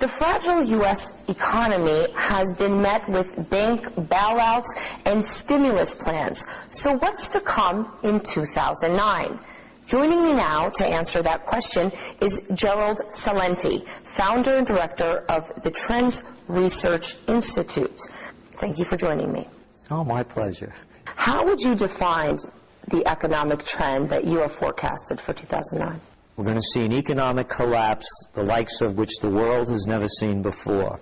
The fragile U.S. economy has been met with bank bailouts and stimulus plans. So what's to come in 2009? Joining me now to answer that question is Gerald Celente, founder and director of the Trends Research Institute. Thank you for joining me. Oh, my pleasure. How would you define the economic trend that you have forecasted for 2009? We're going to see an economic collapse, the likes of which the world has never seen before.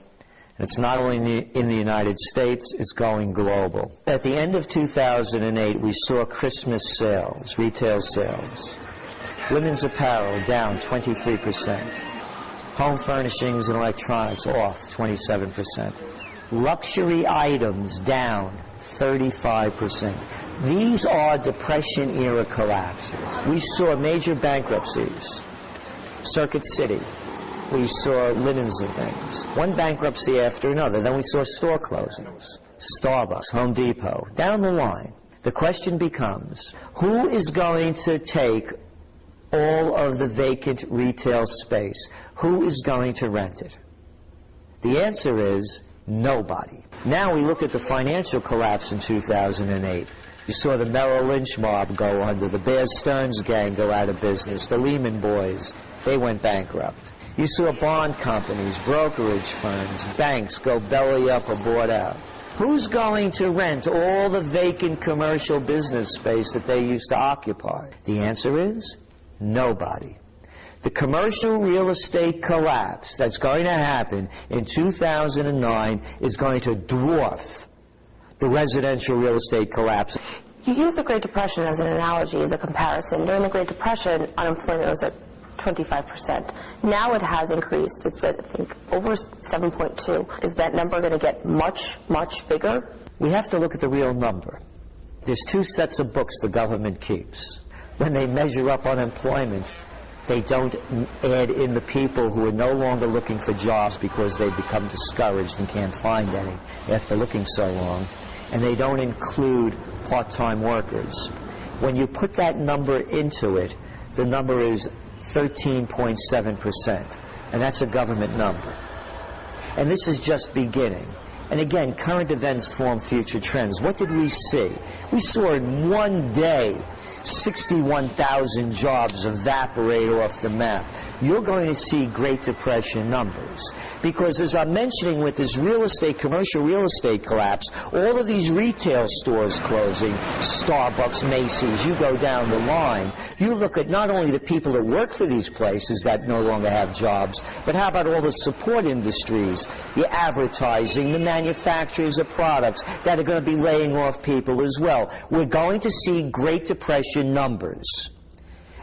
And it's not only in the United States, it's going global. At the end of 2008, we saw Christmas sales, retail sales. Women's apparel down 23%. Home furnishings and electronics off 27%. Luxury items down 35%. These are Depression-era collapses. We saw major bankruptcies. Circuit City. We saw linens and things. One bankruptcy after another. Then we saw store closings. Starbucks, Home Depot, down the line. The question becomes, who is going to take all of the vacant retail space? Who is going to rent it? The answer is nobody. Now we look at the financial collapse in 2008. You saw the Merrill Lynch mob go under, the Bear Stearns gang go out of business, the Lehman boys, they went bankrupt. You saw bond companies, brokerage firms, banks go belly up or bought out. Who's going to rent all the vacant commercial business space that they used to occupy? The answer is nobody. The commercial real estate collapse that's going to happen in 2009 is going to dwarf the residential real estate collapse. You use the Great Depression as an analogy, as a comparison. During the Great Depression, unemployment was at 25%. Now it has increased. It's at, I think, over 7.2. Is that number going to get much, much bigger? We have to look at the real number. There's two sets of books the government keeps. When they measure up unemployment, they don't add in the people who are no longer looking for jobs because they've become discouraged and can't find any after looking so long. And they don't include part-time workers. When you put that number into it, the number is 13.7%. And that's a government number. And this is just beginning. And again, current events form future trends. What did we see? We saw in one day 61,000 jobs evaporate off the map. You're going to see Great Depression numbers. Because as I'm mentioning with this real estate, commercial real estate collapse, all of these retail stores closing, Starbucks, Macy's, you go down the line, you look at not only the people that work for these places that no longer have jobs, but how about all the support industries, the advertising, the manufacturers of products that are going to be laying off people as well. We're going to see Great Depression numbers.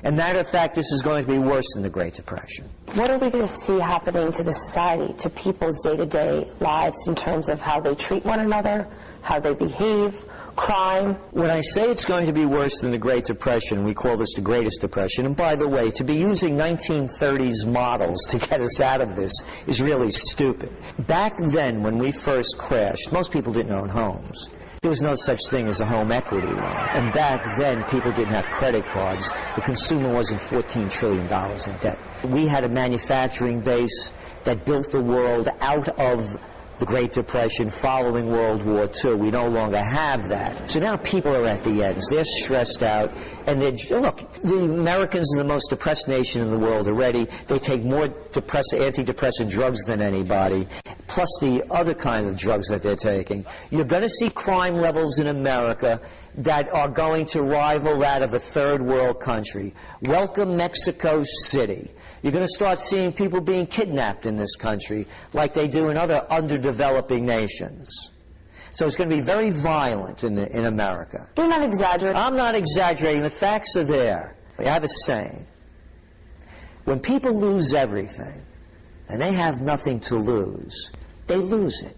And matter of fact, this is going to be worse than the Great Depression. What are we going to see happening to the society, to people's day-to-day lives in terms of how they treat one another, how they behave, crime? When I say it's going to be worse than the Great Depression, we call this the Greatest Depression. And by the way, to be using 1930s models to get us out of this is really stupid. Back then, when we first crashed, most people didn't own homes. There was no such thing as a home equity loan. And back then, people didn't have credit cards. The consumer wasn't $14 trillion in debt. We had a manufacturing base that built the world out of the Great Depression following World War II. We no longer have that. So now people are at the ends. They're stressed out. And look, the Americans are the most depressed nation in the world already. They take more antidepressant drugs than anybody, plus the other kind of drugs that they're taking. You're going to see crime levels in America that are going to rival that of a third world country. Welcome Mexico City. You're going to start seeing people being kidnapped in this country like they do in other underdeveloping nations. So it's going to be very violent in America. You're not exaggerating. I'm not exaggerating. The facts are there. I have a saying. When people lose everything and they have nothing to lose, they lose it.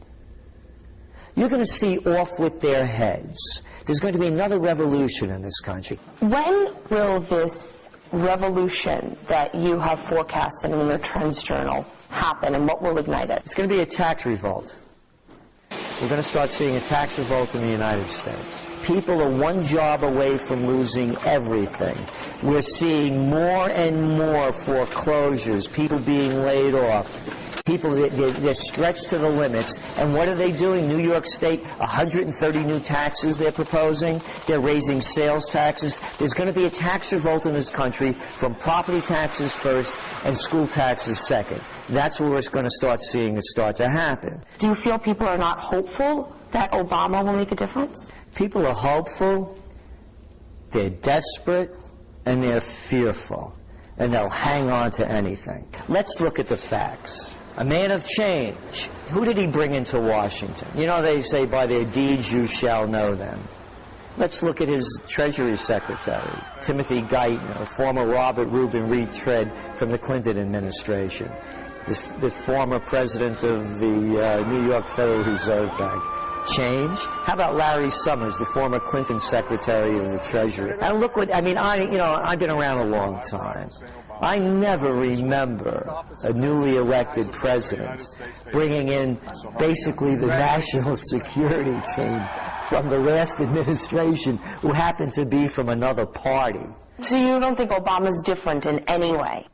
You're going to see off with their heads. There's going to be another revolution in this country. When will this revolution that you have forecasted in your Trends Journal happen, and what will ignite it? It's going to be a tax revolt. We're going to start seeing a tax revolt in the United States. People are one job away from losing everything. We're seeing more and more foreclosures, people being laid off. People, they're stretched to the limits, and what are they doing? New York State, 130 new taxes they're proposing. They're raising sales taxes. There's going to be a tax revolt in this country from property taxes first and school taxes second. That's where we're going to start seeing it start to happen. Do you feel people are not hopeful that Obama will make a difference? People are hopeful, they're desperate, and they're fearful, and they'll hang on to anything. Let's look at the facts. A man of change. Who did he bring into Washington? You know, they say, by their deeds you shall know them. Let's look at his Treasury Secretary, Timothy Geithner, former Robert Reuben retread from the Clinton administration, the former president of the New York Federal Reserve Bank. Change? How about Larry Summers, the former Clinton Secretary of the Treasury? And look what, I mean, I've been around a long time. I never remember a newly elected president bringing in basically the national security team from the last administration who happened to be from another party. So you don't think Obama's different in any way?